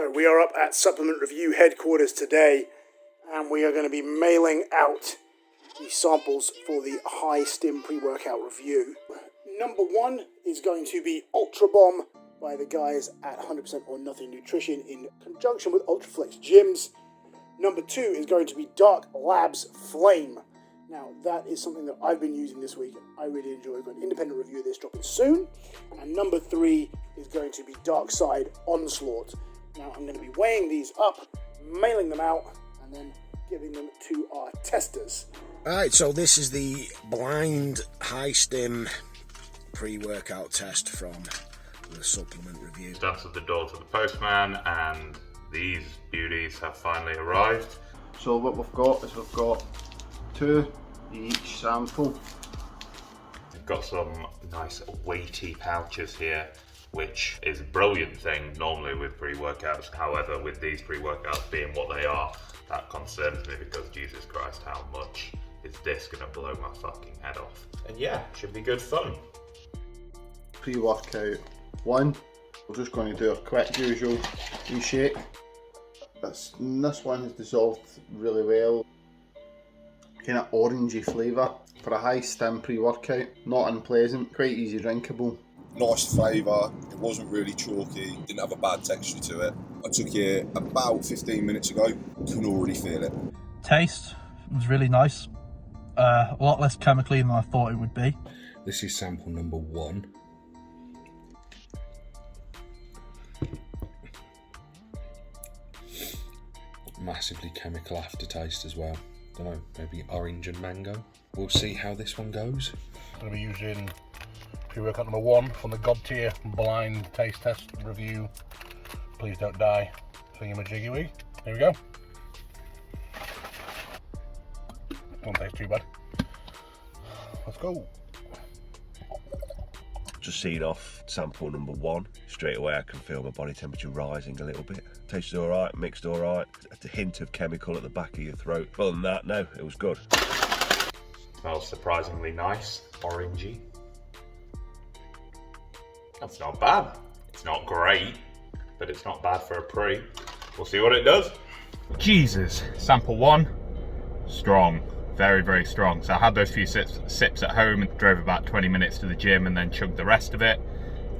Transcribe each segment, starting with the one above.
So we are up at Supplement Review headquarters today, and we are going to be mailing out the samples for the high stim pre-workout review. Number one is going to be Ultrabomb by the guys at 100% or Nothing Nutrition in conjunction with Ultraflex Gyms. Number two is going to be Dark Labs Flame. Now, that is something that I've been using this week, and I really enjoy. We've got an independent review of this dropping soon. And number three is going to be Darkside Onslaught. Now, I'm going to be weighing these up, mailing them out, and then giving them to our testers. Alright, so this is the blind high stim pre-workout test from the supplement review. That's at the door to the postman, and these beauties have finally arrived. So what we've got is we've got 2 each sample. We've got some nice weighty pouches here, which is a brilliant thing normally with pre-workouts. However, with these pre-workouts being what they are, that concerns me because Jesus Christ, how much is this gonna blow my fucking head off? And yeah, should be good fun. Pre-workout 1. We're just going to do a quick usual reshake. This one has dissolved really well. Kind of orangey flavour for a high stim pre-workout. Not unpleasant, quite easy drinkable. Nice flavour, it wasn't really chalky, didn't have a bad texture to it. I took it about 15 minutes ago, can already feel it. Taste was really nice, a lot less chemically than I thought it would be. This is sample number 1. Massively chemical aftertaste as well. Don't know, maybe orange and mango. We'll see how this one goes. I'm going to be using pre-workout number 1 from the God tier blind taste test review. Please don't die. Thingamajiggy. Here we go. Don't taste too bad. Let's go. Just seen off sample number 1. Straight away I can feel my body temperature rising a little bit. Tasted alright, mixed alright. A hint of chemical at the back of your throat. Other than that, no, it was good. Smells surprisingly nice, orangey. That's not bad. It's not great, but it's not bad for a pre. We'll see what it does. Jesus, sample 1, strong. Very, very strong. So I had those few sips at home and drove about 20 minutes to the gym and then chugged the rest of it.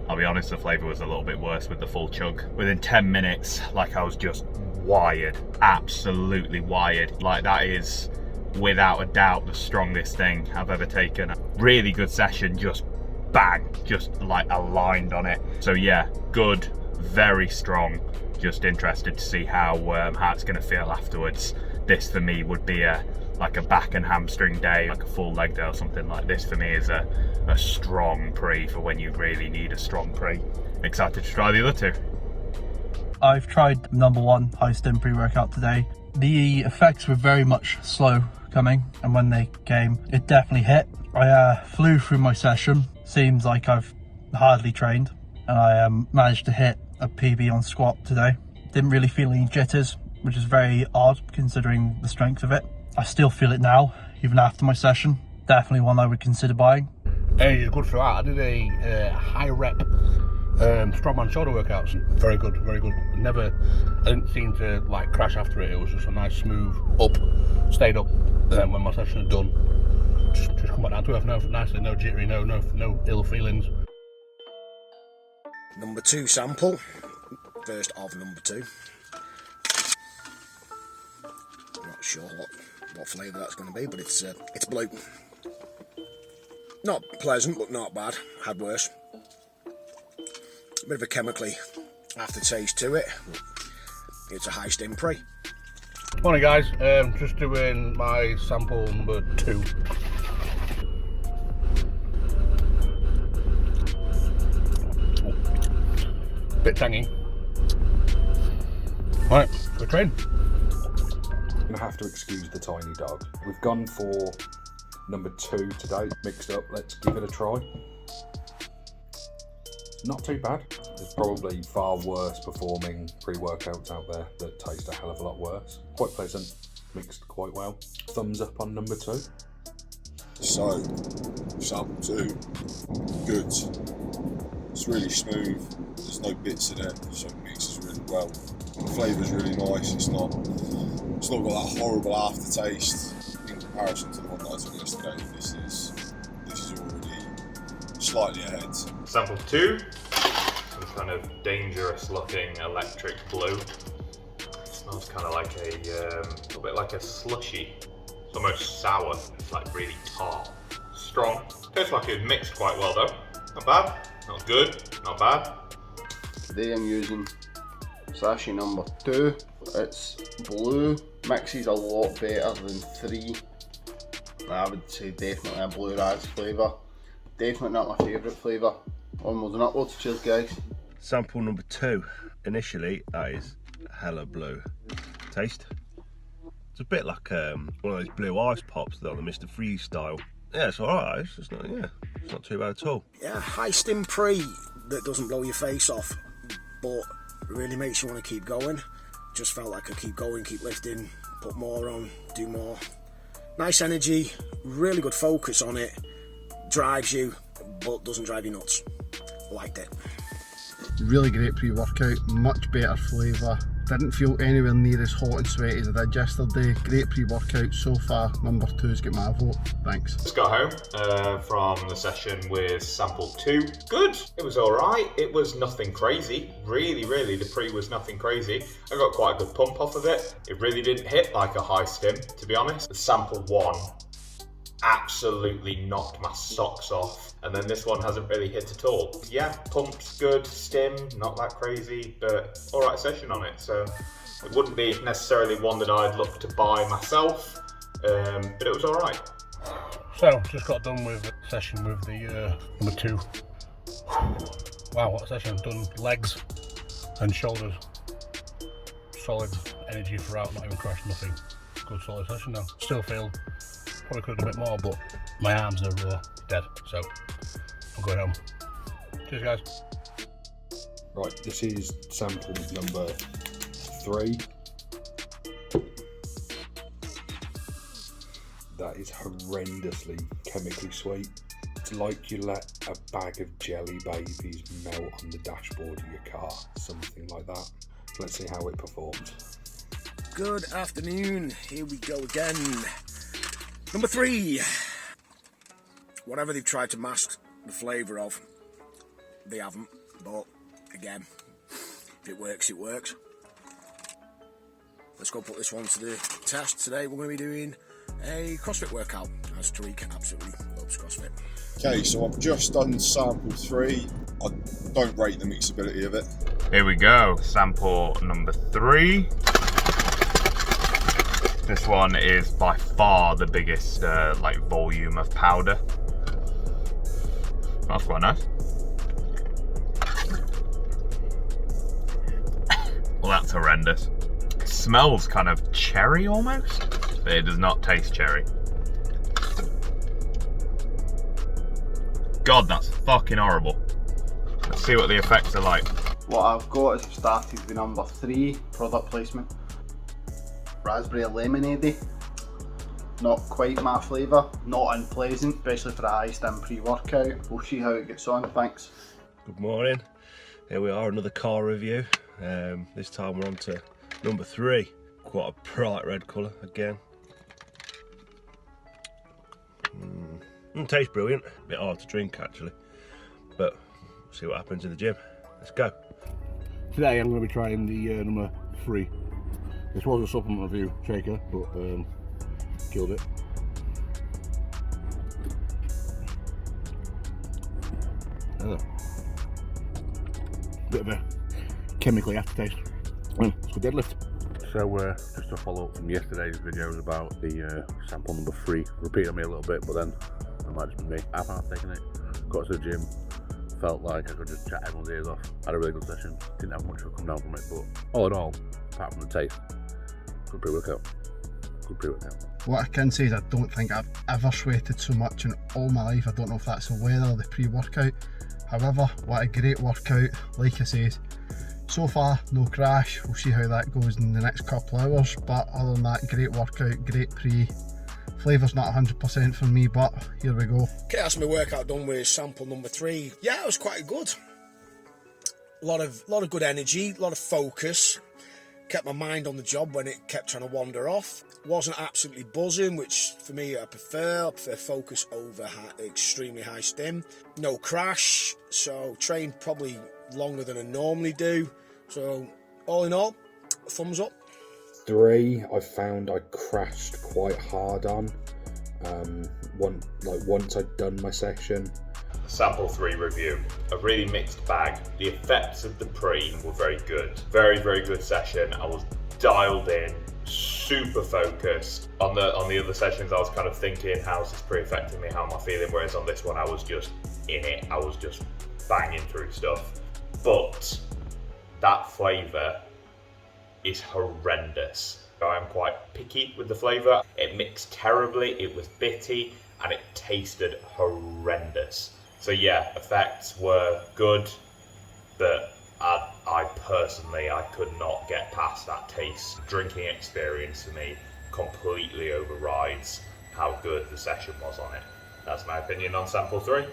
I'll be honest, the flavour was a little bit worse with the full chug. Within 10 minutes, like I was just wired, absolutely wired. Like that is, without a doubt, the strongest thing I've ever taken. Really good session, just bang, just like aligned on it. So yeah, good, very strong. Just interested to see how it's gonna feel afterwards. This for me would be like a back and hamstring day, like a full leg day or something like this. For me is a strong pre for when you really need a strong pre. Excited to try the other 2. I've tried number 1 high stim pre-workout today. The effects were very much slow coming, and when they came, it definitely hit. I flew through my session. Seems like I've hardly trained, and I managed to hit a PB on squat today. Didn't really feel any jitters, which is very odd considering the strength of it. I still feel it now, even after my session. Definitely one I would consider buying. Hey, good throughout. I did a high rep strongman shoulder workouts. Very good, very good. I didn't seem to like crash after it. It was just a nice smooth up, stayed up. And then when my session had done, just come back down to earth. No, nicely, no jittery, no ill feelings. Number 2 sample, first of number 2. Not sure what flavour that's going to be, but it's blue. Not pleasant, but not bad. Had worse. A bit of a chemically aftertaste to it. It's a high stim pre. Morning guys, just doing my sample number 2. Bit tangy. Right, go train. I'm gonna have to excuse the tiny dog. We've gone for number 2 today, mixed up. Let's give it a try. Not too bad. There's probably far worse performing pre-workouts out there that taste a hell of a lot worse. Quite pleasant, mixed quite well. Thumbs up on number 2. So, sample 2, good. It's really smooth, there's no bits in it, so it mixes really well. The flavour's really nice. It's not got that horrible aftertaste in comparison to the one that I took yesterday. This is already slightly ahead. Sample 2, some kind of dangerous looking electric blue. It smells kind of like a little bit like a slushy. It's almost sour. It's like really tart. Strong. Tastes like it mixed quite well though. Not bad. Not good. Not bad. Today I'm using sachet number 2. It's blue. Mixes a lot better than 3. I would say definitely a blue raz flavour. Definitely not my favourite flavour. Onwards and upwards. Cheers guys. Sample number 2. Initially, that is hella blue. Taste. It's a bit like one of those blue ice pops on the Mr. Freeze style. Yeah, it's alright. It's not too bad at all. Yeah, high stim pre that doesn't blow your face off, but really makes you want to keep going. Just felt like I keep going, keep lifting, put more on, do more. Nice energy, really good focus on it. Drives you, but doesn't drive you nuts. Liked it. Really great pre-workout, much better flavour. Didn't feel anywhere near as hot and sweaty as I did yesterday. Great pre-workout so far. Number 2's got my vote. Thanks. Just got home from the session with sample 2. Good. It was alright. It was nothing crazy. Really, the pre was nothing crazy. I got quite a good pump off of it. It really didn't hit like a high stim, to be honest. The sample 1 absolutely knocked my socks off. And then this one hasn't really hit at all. Yeah, pump's good, stim, not that crazy, but alright session on it. So it wouldn't be necessarily one that I'd look to buy myself, but it was alright. So, just got done with a session with the number 2. Wow, what a session. I've done legs and shoulders. Solid energy throughout, not even crashed, nothing. Good solid session now. Still feel probably could have done a bit more, but my arms are dead, so I'm going home. Cheers guys. Right, this is sample number 3. That is horrendously chemically sweet. It's like you let a bag of jelly babies melt on the dashboard of your car, something like that. Let's see how it performs. Good afternoon, here we go again. Number 3. Whatever they've tried to mask the flavour of, they haven't, but again, if it works, it works. Let's go put this one to the test. Today we're going to be doing a CrossFit workout, as Tariq absolutely loves CrossFit. Okay, so I've just done sample 3. I don't rate the mixability of it. Here we go, sample number 3. This one is by far the biggest like volume of powder. That's quite nice. Well, that's horrendous. It smells kind of cherry almost, but it does not taste cherry. God, that's fucking horrible. Let's see what the effects are like. What I've got is I've started with number 3, product placement. Raspberry lemonade. Not quite my flavour, not unpleasant, especially for a high stim pre-workout. We'll see how it gets on, thanks. Good morning. Here we are, another car review. This time we're on to number 3. Quite a bright red colour again. Tastes brilliant. A bit hard to drink actually, but we'll see what happens in the gym. Let's go. Today I'm going to be trying the number 3. This was a supplement review shaker, but killed it. Bit of a chemically aftertaste. It's a deadlift. So just to follow up from yesterday's videos about the sample number 3, repeated me a little bit, but then it might just be me. Half hour taking it, got to the gym, felt like I could just chat everyone's ears off. Had a really good session, didn't have much to come down from it, but all in all, apart from the taste, good pre-workout. Good pre-workout. What I can say is I don't think I've ever sweated so much in all my life. I don't know if that's the weather or the pre-workout. However, what a great workout. Like I say, so far no crash. We'll see how that goes in the next couple of hours, but other than that, great workout, great pre. Flavour's not 100% for me, but here we go. Okay, that's my workout done with sample number 3. Yeah, it was quite good. A lot of good energy, a lot of focus. kept my mind on the job when it kept trying to wander off. Wasn't absolutely buzzing, which for me I prefer focus over extremely high stim. No crash, so trained probably longer than I normally do. So all in all, thumbs up. 3, I found I crashed quite hard on. Once I'd done my session. Sample 3 review, a really mixed bag. The effects of the pre were very good. Very, very good session. I was dialed in, super focused. On the other sessions I was kind of thinking, how's this pre affecting me, how am I feeling? Whereas on this one I was just in it, I was just banging through stuff. But that flavour is horrendous. I'm quite picky with the flavour. It mixed terribly, it was bitty, and it tasted horrendous. So yeah, effects were good, but I personally, I could not get past that taste. Drinking experience for me completely overrides how good the session was on it. That's my opinion on sample 3.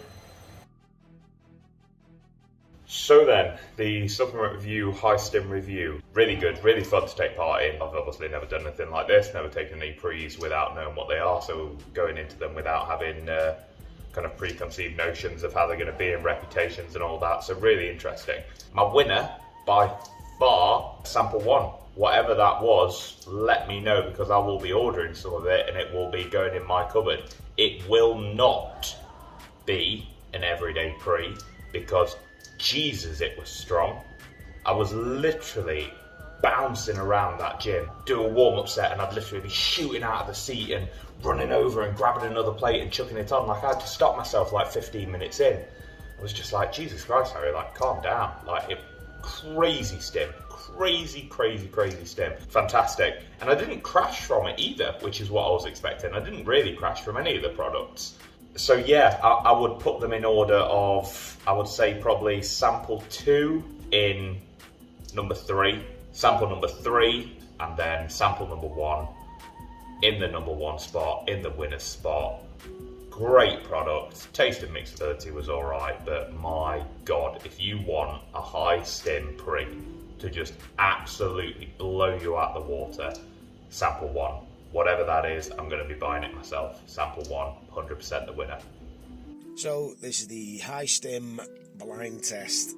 So then, the supplement review, high stim review, really good, really fun to take part in. I've obviously never done anything like this, never taken any pre's without knowing what they are, so going into them without having kind of preconceived notions of how they're going to be and reputations and all that, so really interesting. My winner, by far, sample 1. Whatever that was, let me know, because I will be ordering some of it and it will be going in my cupboard. It will not be an everyday pre, because Jesus, it was strong. I was literally bouncing around that gym, do a warm-up set, and I'd literally be shooting out of the seat and running over and grabbing another plate and chucking it on. Like, I had to stop myself like 15 minutes in. I was just like, Jesus Christ, Harry, like, calm down. Like, crazy stim. Crazy stim. Fantastic. And I didn't crash from it either, which is what I was expecting. I didn't really crash from any of the products. So yeah, I would put them in order of, I would say probably sample 2 in number 3, sample number 3, and then sample number 1 in the number 1 spot, in the winner's spot. Great product. Taste and mixability was alright, but my God, if you want a high stim pre to just absolutely blow you out the water, sample 1. Whatever that is, I'm going to be buying it myself. Sample 1, 100% the winner. So this is the high stim blind test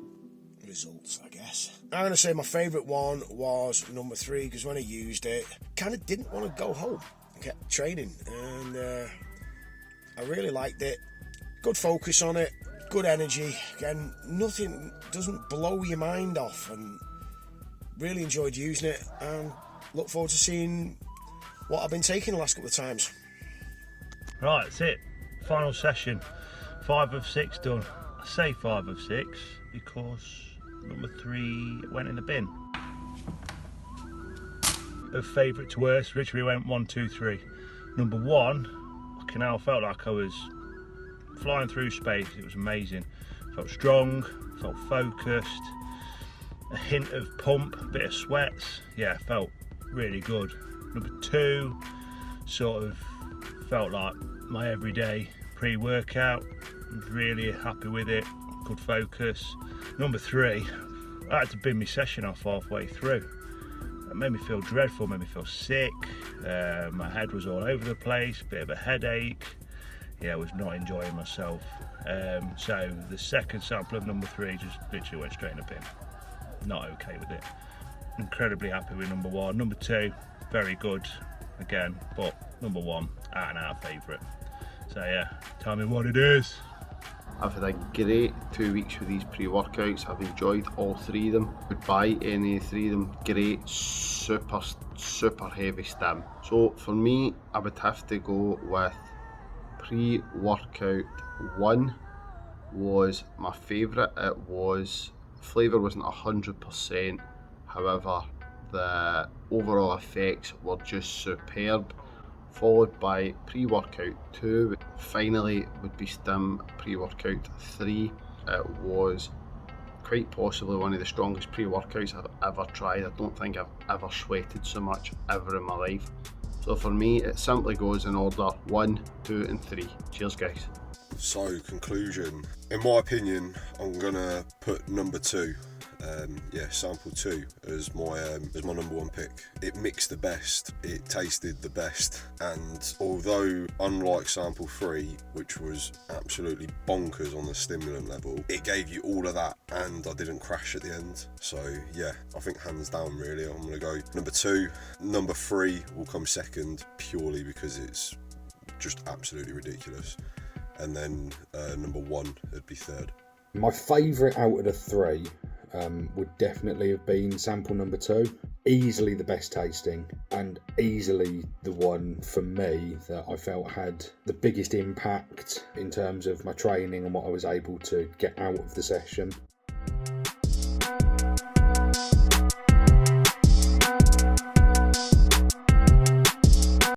results, I guess. I'm going to say my favourite one was number 3, because when I used it, kind of didn't want to go home. I kept training, and I really liked it. Good focus on it, good energy. Again, nothing, doesn't blow your mind off, and really enjoyed using it, and look forward to seeing what I've been taking the last couple of times. Right, that's it. Final session. 5 of 6 done. I say 5 of 6 because number 3 went in the bin. Of favourite to worst, literally went 1, 2, 3. Number 1, fucking hell, I felt like I was flying through space. It was amazing. Felt strong, felt focused, a hint of pump, a bit of sweats. Yeah, felt really good. Number 2, sort of felt like my everyday pre-workout. Really happy with it, good focus. Number 3, I had to bin my session off halfway through. It made me feel dreadful, made me feel sick. My head was all over the place, bit of a headache. Yeah, I was not enjoying myself. So the second sample of number 3 just literally went straight in the bin. Not okay with it. Incredibly happy with number 1. Number 2, very good again, but number 1, out and out favourite. So yeah, tell me what it is. I've had a great 2 weeks with these pre-workouts. I've enjoyed all 3 of them. Would buy any 3 of them. Great, super heavy stim. So for me, I would have to go with pre-workout 1 was my favourite. It was, flavour wasn't 100%, however the overall effects were just superb. Followed by pre-workout 2, finally would be stim pre-workout 3. It was quite possibly one of the strongest pre-workouts I've ever tried. I don't think I've ever sweated so much ever in my life. So for me, it simply goes in order 1, 2 and 3. Cheers guys. So, conclusion. In my opinion, I'm gonna put number 2 yeah, sample 2 as my number 1 pick. It mixed the best, it tasted the best, and although unlike sample 3, which was absolutely bonkers on the stimulant level, it gave you all of that and I didn't crash at the end. So yeah, I think hands down really, I'm gonna go number 2. Number 3 will come second purely because it's just absolutely ridiculous, and then number 1 would be third. My favourite out of the 3 would definitely have been sample number 2. Easily the best tasting and easily the one for me that I felt had the biggest impact in terms of my training and what I was able to get out of the session.